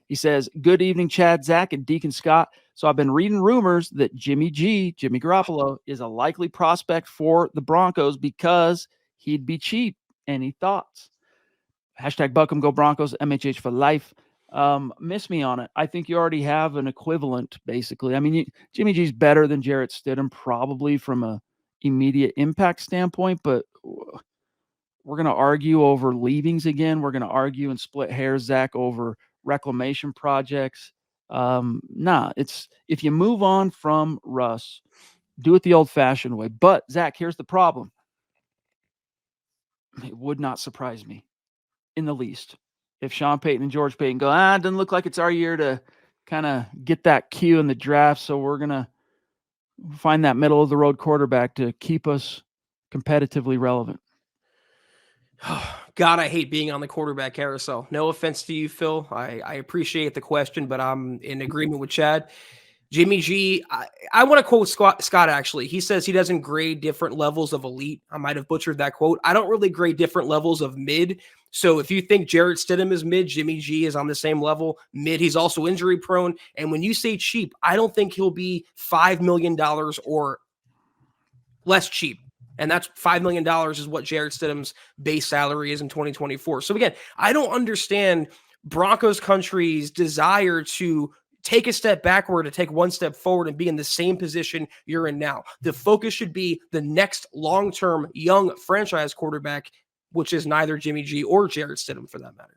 He says, good evening, Chad, Zach, and Deacon Scott. So I've been reading rumors that Jimmy Garoppolo, is a likely prospect for the Broncos because he'd be cheap. Any thoughts? Hashtag Buckham Go Broncos, MHH for life. Miss me on it. I think you already have an equivalent, basically. I mean, Jimmy G's better than Jarrett Stidham, probably from a immediate impact standpoint, but we're going to argue over leavings again. We're going to argue and split hairs, Zach, over reclamation projects. It's if you move on from Russ, do it the old-fashioned way. But, Zach, here's the problem. It would not surprise me in the least if Sean Payton and George Payton go, it doesn't look like it's our year to kind of get that cue in the draft, so we're going to find that middle-of-the-road quarterback to keep us competitively relevant. God, I hate being on the quarterback carousel. No offense to you, Phil. I appreciate the question, but I'm in agreement with Chad. Jimmy G, I want to quote Scott, actually. He says he doesn't grade different levels of elite. I might have butchered that quote. I don't really grade different levels of mid. So if you think Jarrett Stidham is mid, Jimmy G is on the same level. Mid, he's also injury prone. And when you say cheap, I don't think he'll be $5 million or less cheap. And that's $5 million is what Jarrett Stidham's base salary is in 2024. So again, I don't understand Broncos country's desire to take a step backward to take one step forward and be in the same position you're in now. The focus should be the next long-term young franchise quarterback, which is neither Jimmy G or Jarrett Stidham for that matter.